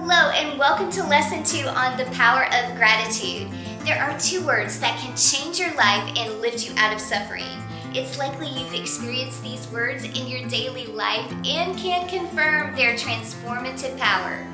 Hello and welcome to Lesson 2 on the power of gratitude. There are 2 words that can change your life and lift you out of suffering. It's likely you've experienced these words in your daily life and can confirm their transformative power.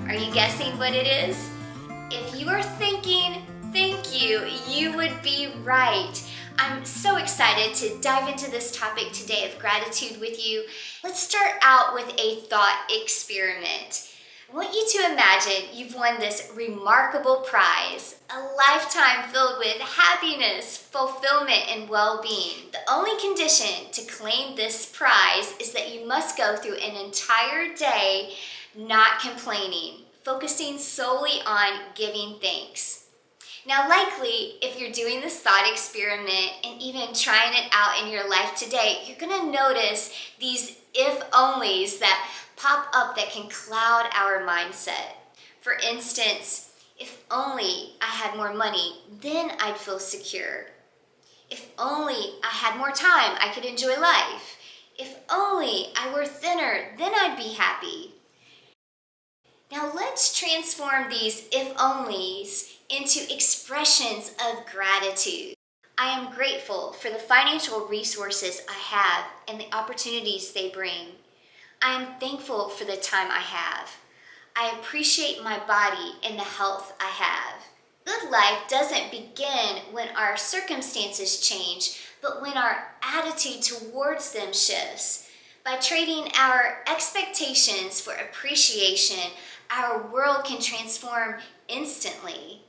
Are you guessing what it is? If you are thinking, thank you, you would be right. I'm so excited to dive into this topic today of gratitude with you. Let's start out with a thought experiment. I want you to imagine you've won this remarkable prize, a lifetime filled with happiness, fulfillment, and well-being. The only condition to claim this prize is that you must go through an entire day not complaining, focusing solely on giving thanks. Now, likely, if you're doing this thought experiment and even trying it out in your life today, you're going to notice these if-onlys that pop up that can cloud our mindset. For instance, if only I had more money, then I'd feel secure. If only I had more time, I could enjoy life. If only I were thinner, then I'd be happy. Now let's transform these if-onlys into expressions of gratitude. I am grateful for the financial resources I have and the opportunities they bring. I am thankful for the time I have. I appreciate my body and the health I have. Good life doesn't begin when our circumstances change, but when our attitude towards them shifts. By trading our expectations for appreciation, our world can transform instantly.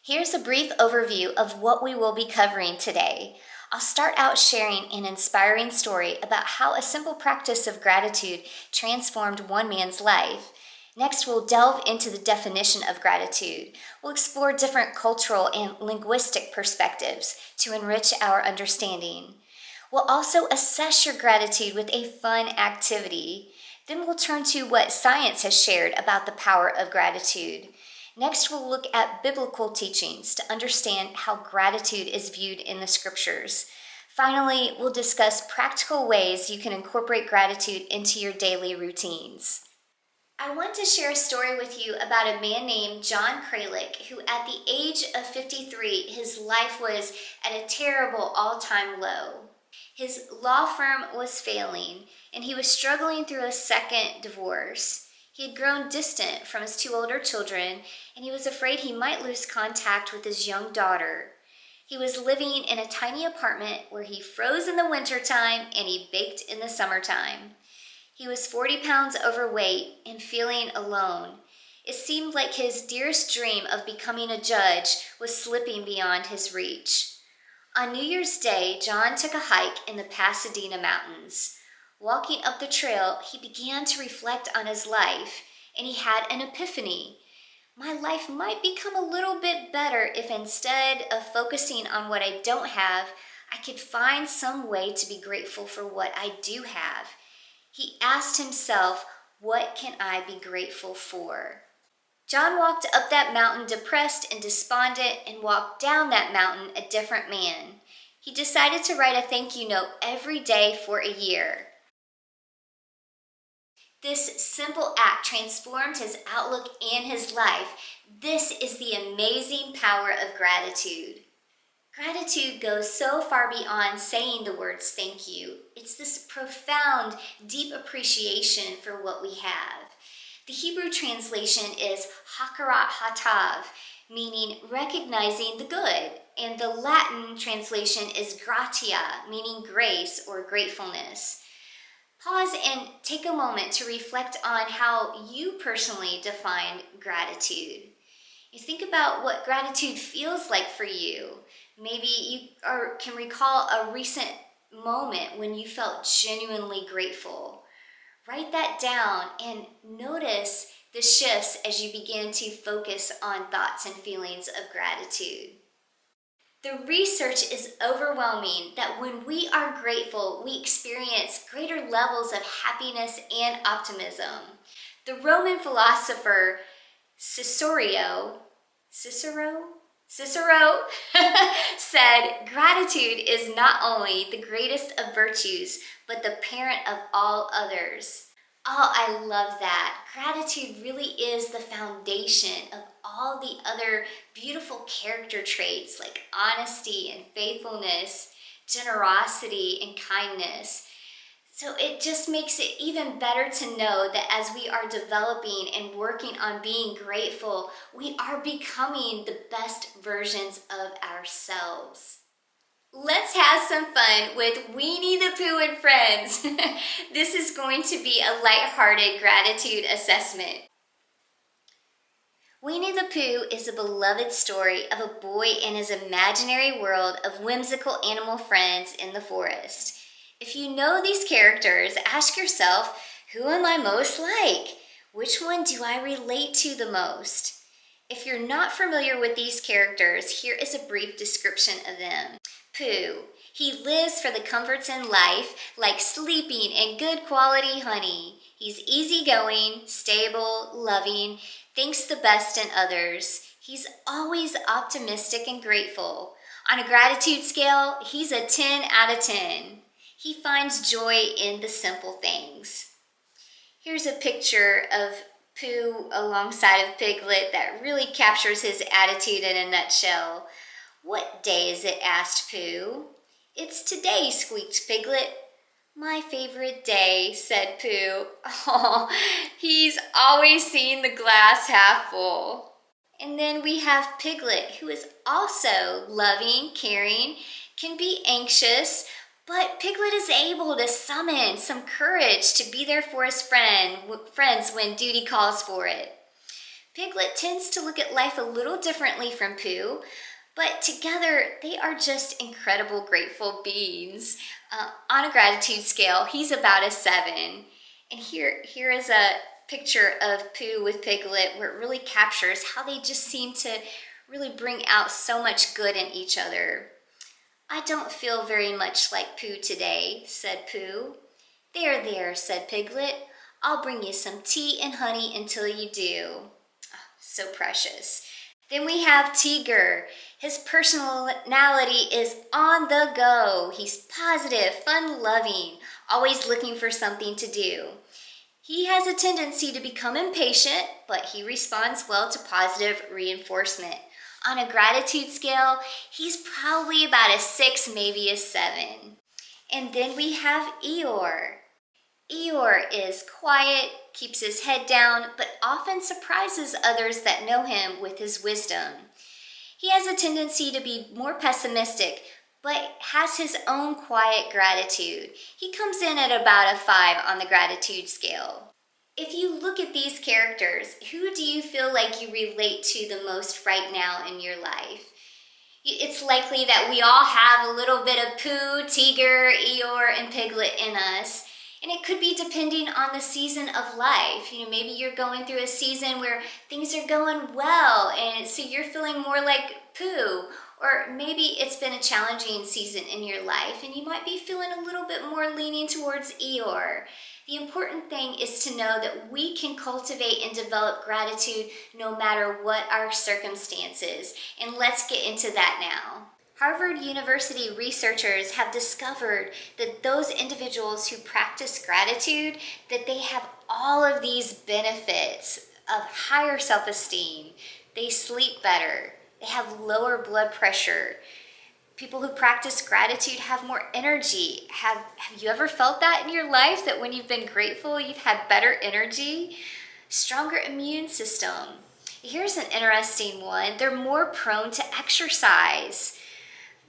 Here's a brief overview of what we will be covering today. I'll start out sharing an inspiring story about how a simple practice of gratitude transformed one man's life. Next, we'll delve into the definition of gratitude. We'll explore different cultural and linguistic perspectives to enrich our understanding. We'll also assess your gratitude with a fun activity. Then we'll turn to what science has shared about the power of gratitude. Next, we'll look at biblical teachings to understand how gratitude is viewed in the scriptures. Finally, we'll discuss practical ways you can incorporate gratitude into your daily routines. I want to share a story with you about a man named John Kralik, who at the age of 53, his life was at a terrible all-time low. His law firm was failing, and he was struggling through a second divorce. He had grown distant from his 2 older children, and he was afraid he might lose contact with his young daughter. He was living in a tiny apartment where he froze in the wintertime and he baked in the summertime. He was 40 pounds overweight and feeling alone. It seemed like his dearest dream of becoming a judge was slipping beyond his reach. On New Year's Day, John took a hike in the Pasadena Mountains. Walking up the trail, he began to reflect on his life, and he had an epiphany. My life might become a little bit better if instead of focusing on what I don't have, I could find some way to be grateful for what I do have. He asked himself, what can I be grateful for? John walked up that mountain depressed and despondent and walked down that mountain a different man. He decided to write a thank you note every day for a year. This simple act transformed his outlook and his life. This is the amazing power of gratitude. Gratitude goes so far beyond saying the words thank you. It's this profound, deep appreciation for what we have. The Hebrew translation is hakarat hatav, meaning recognizing the good, and the Latin translation is gratia, meaning grace or gratefulness. Pause and take a moment to reflect on how you personally define gratitude. You think about what gratitude feels like for you. Maybe you can recall a recent moment when you felt genuinely grateful. Write that down and notice the shifts as you begin to focus on thoughts and feelings of gratitude. The research is overwhelming that when we are grateful, we experience greater levels of happiness and optimism. The Roman philosopher Cicero said, gratitude is not only the greatest of virtues, but the parent of all others. Oh, I love that. Gratitude really is the foundation of all the other beautiful character traits like honesty and faithfulness, generosity and kindness. So it just makes it even better to know that as we are developing and working on being grateful, we are becoming the best versions of ourselves. Let's have some fun with Weenie the Pooh and friends. This is going to be a lighthearted gratitude assessment. Weenie the Pooh is a beloved story of a boy in his imaginary world of whimsical animal friends in the forest. If you know these characters, ask yourself, who am I most like? Which one do I relate to the most? If you're not familiar with these characters, here is a brief description of them. Pooh. He lives for the comforts in life, like sleeping and good quality honey. He's easygoing, stable, loving, thinks the best in others. He's always optimistic and grateful. On a gratitude scale, he's a 10 out of 10. He finds joy in the simple things. Here's a picture of Pooh alongside of Piglet that really captures his attitude in a nutshell. What day is it? Asked Pooh. It's today, squeaked Piglet. My favorite day, said Pooh. Oh, he's always seeing the glass half full. And then we have Piglet, who is also loving, caring, can be anxious, but Piglet is able to summon some courage to be there for his friends when duty calls for it. Piglet tends to look at life a little differently from Pooh, but together they are just incredible, grateful beings. On a gratitude scale, he's about a 7. And here is a picture of Pooh with Piglet where it really captures how they just seem to really bring out so much good in each other. I don't feel very much like Pooh today, said Pooh. There, said Piglet. I'll bring you some tea and honey until you do. Oh, so precious. Then we have Tiger. His personality is on the go. He's positive, fun-loving, always looking for something to do. He has a tendency to become impatient, but he responds well to positive reinforcement. On a gratitude scale, he's probably about a 6, maybe a 7. And then we have Eeyore. Eeyore is quiet, keeps his head down, but often surprises others that know him with his wisdom. He has a tendency to be more pessimistic, but has his own quiet gratitude. He comes in at about a 5 on the gratitude scale. If you look at these characters, who do you feel like you relate to the most right now in your life? It's likely that we all have a little bit of Pooh, Tiger, Eeyore, and Piglet in us. And it could be depending on the season of life. You know, maybe you're going through a season where things are going well, and so you're feeling more like Pooh. Or maybe it's been a challenging season in your life, and you might be feeling a little bit more leaning towards Eeyore. The important thing is to know that we can cultivate and develop gratitude no matter what our circumstances. And let's get into that now. Harvard University researchers have discovered that those individuals who practice gratitude, that they have all of these benefits of higher self-esteem. They sleep better. They have lower blood pressure. People who practice gratitude have more energy. Have you ever felt that in your life, that when you've been grateful, you've had better energy? Stronger immune system. Here's an interesting one. They're more prone to exercise.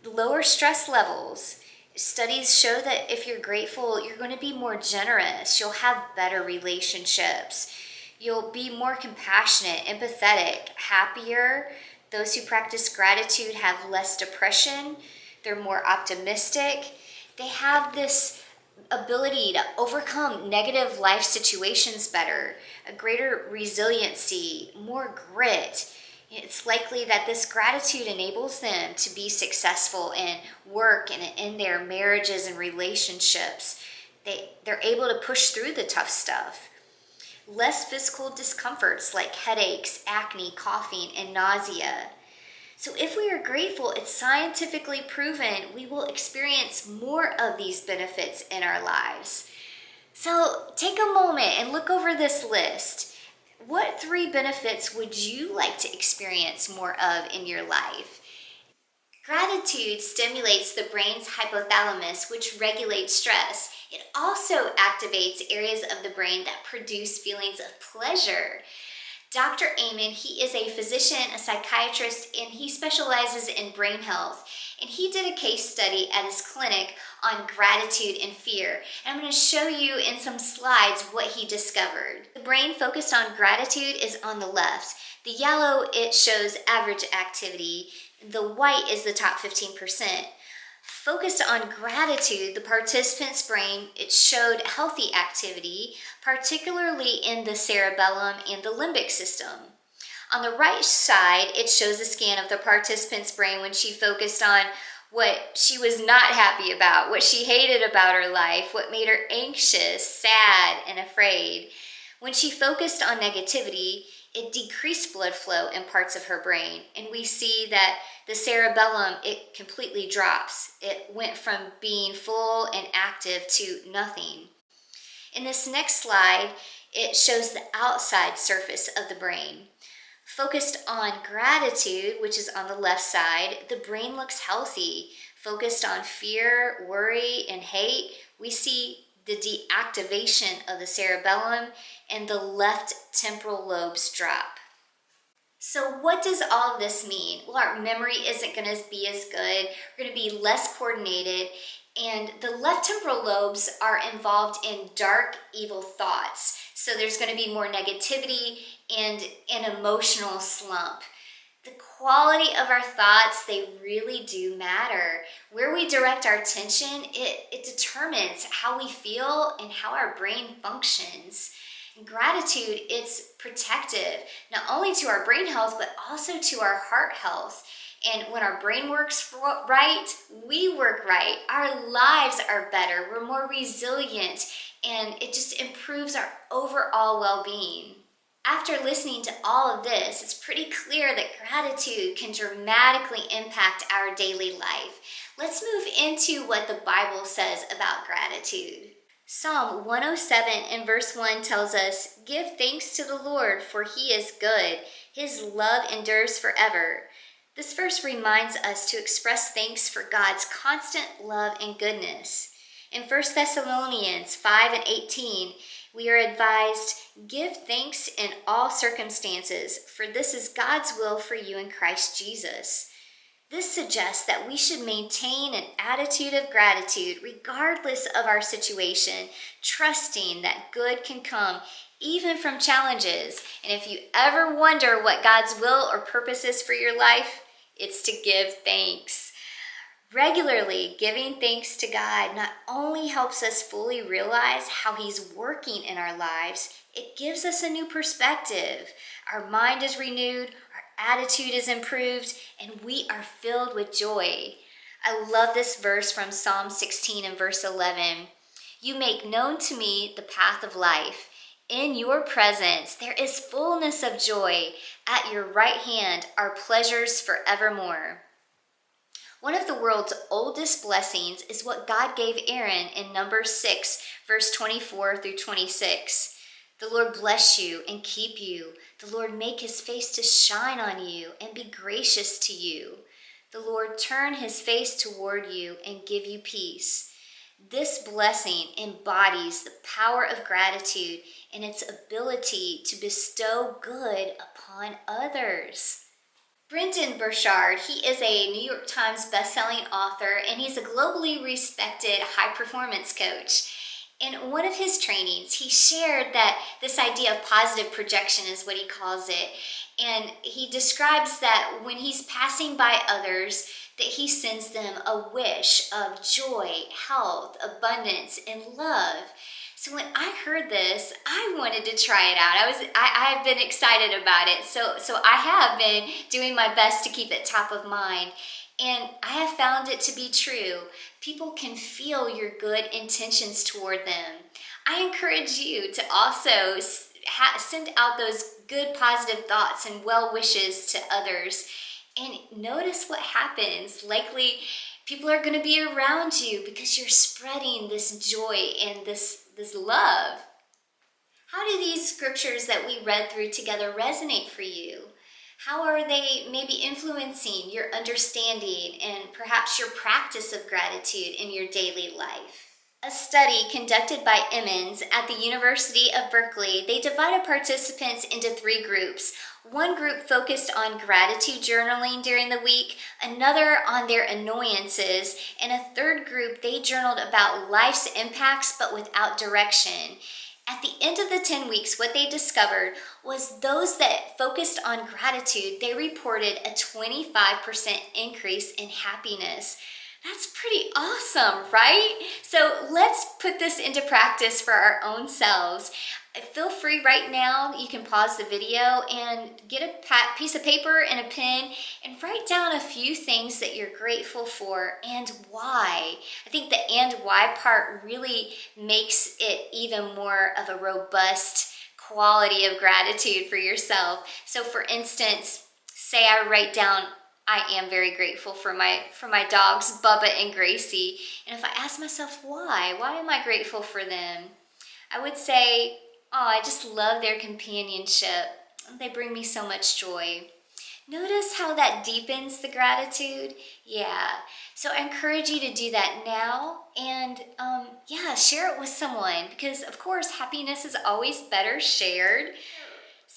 Lower stress levels. Studies show that if you're grateful, you're going to be more generous. You'll have better relationships. You'll be more compassionate, empathetic, happier. Those who practice gratitude have less depression. They're more optimistic. They have this ability to overcome negative life situations better, a greater resiliency, more grit. It's likely that this gratitude enables them to be successful in work and in their marriages and relationships. They're able to push through the tough stuff. Less physical discomforts like headaches, acne, coughing, and nausea. So if we are grateful, it's scientifically proven we will experience more of these benefits in our lives. So take a moment and look over this list. What 3 benefits would you like to experience more of in your life? Gratitude stimulates the brain's hypothalamus, which regulates stress. It also activates areas of the brain that produce feelings of pleasure. Dr. Amen, he is a physician, a psychiatrist, and he specializes in brain health. And he did a case study at his clinic on gratitude and fear. And I'm going to show you in some slides what he discovered. The brain focused on gratitude is on the left. The yellow, it shows average activity. The white is the top 15%. Focused on gratitude, the participant's brain, it showed healthy activity, particularly in the cerebellum and the limbic system. On the right side, it shows a scan of the participant's brain when she focused on what she was not happy about, what she hated about her life, what made her anxious, sad, and afraid. When she focused on negativity, it decreased blood flow in parts of her brain. And we see that the cerebellum, it completely drops. It went from being full and active to nothing. In this next slide, it shows the outside surface of the brain. Focused on gratitude, which is on the left side, the brain looks healthy. Focused on fear, worry, and hate, we see the deactivation of the cerebellum and the left temporal lobes drop. So what does all of this mean? Well, our memory isn't going to be as good. We're going to be less coordinated. And the left temporal lobes are involved in dark, evil thoughts. So there's going to be more negativity and an emotional slump. The quality of our thoughts, they really do matter. Where we direct our attention, it determines how we feel and how our brain functions. And gratitude, it's protective, not only to our brain health, but also to our heart health. And when our brain works right, we work right. Our lives are better. We're more resilient, and it just improves our overall well-being. After listening to all of this, it's pretty clear that gratitude can dramatically impact our daily life. Let's move into what the Bible says about gratitude. Psalm 107 and verse 1 tells us, "Give thanks to the Lord, for he is good. His love endures forever." This verse reminds us to express thanks for God's constant love and goodness. In 1 Thessalonians 5 and 18, we are advised, "Give thanks in all circumstances, for this is God's will for you in Christ Jesus." This suggests that we should maintain an attitude of gratitude regardless of our situation, trusting that good can come even from challenges. And if you ever wonder what God's will or purpose is for your life, it's to give thanks. Regularly giving thanks to God not only helps us fully realize how He's working in our lives, it gives us a new perspective. Our mind is renewed, our attitude is improved, and we are filled with joy. I love this verse from Psalm 16 and verse 11. "You make known to me the path of life. In your presence there is fullness of joy. At your right hand are pleasures forevermore." One of the world's oldest blessings is what God gave Aaron in Numbers 6, verse 24 through 26. "The Lord bless you and keep you. The Lord make his face to shine on you and be gracious to you. The Lord turn his face toward you and give you peace." This blessing embodies the power of gratitude and its ability to bestow good upon others. Brendan Burchard, he is a New York Times bestselling author, and he's a globally respected high-performance coach. In one of his trainings, he shared that this idea of positive projection is what he calls it. And he describes that when he's passing by others, that he sends them a wish of joy, health, abundance, and love. So when I heard this, I wanted to try it out. I've been excited about it. So I have been doing my best to keep it top of mind. And I have found it to be true. People can feel your good intentions toward them. I encourage you to also send out those good positive thoughts and well wishes to others. And notice what happens. Likely, people are going to be around you because you're spreading this joy and this this love. How do these scriptures that we read through together resonate for you? How are they maybe influencing your understanding and perhaps your practice of gratitude in your daily life? A study conducted by Emmons at the University of Berkeley, they divided participants into 3 groups. One group focused on gratitude journaling during the week, another on their annoyances, and a third group, they journaled about life's impacts but without direction. At the end of the 10 weeks, what they discovered was those that focused on gratitude, they reported a 25% increase in happiness. That's pretty awesome, right? So let's put this into practice for our own selves. Feel free right now, you can pause the video and get a piece of paper and a pen and write down a few things that you're grateful for and why. I think the and why part really makes it even more of a robust quality of gratitude for yourself. So for instance, say I write down, I am very grateful for my dogs, Bubba and Gracie. And if I ask myself why am I grateful for them? I would say, I just love their companionship. They bring me so much joy. Notice how that deepens the gratitude? Yeah. So I encourage you to do that now and share it with someone because of course happiness is always better shared.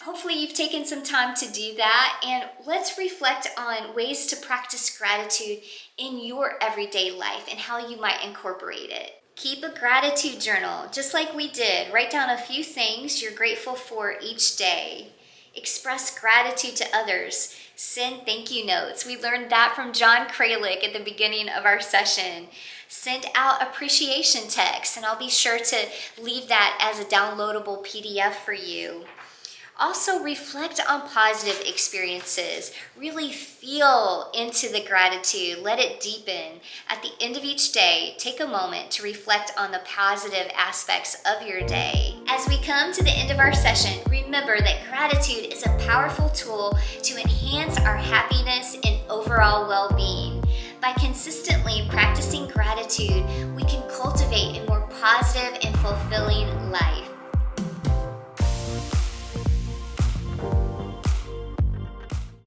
Hopefully you've taken some time to do that, and let's reflect on ways to practice gratitude in your everyday life and how you might incorporate it. Keep a gratitude journal, just like we did. Write down a few things you're grateful for each day. Express gratitude to others. Send thank you notes. We learned that from John Kralik at the beginning of our session. Send out appreciation texts, and I'll be sure to leave that as a downloadable PDF for you. Also reflect on positive experiences. Really feel into the gratitude. Let it deepen. At the end of each day, take a moment to reflect on the positive aspects of your day. As we come to the end of our session, remember that gratitude is a powerful tool to enhance our happiness and overall well-being. By consistently practicing gratitude,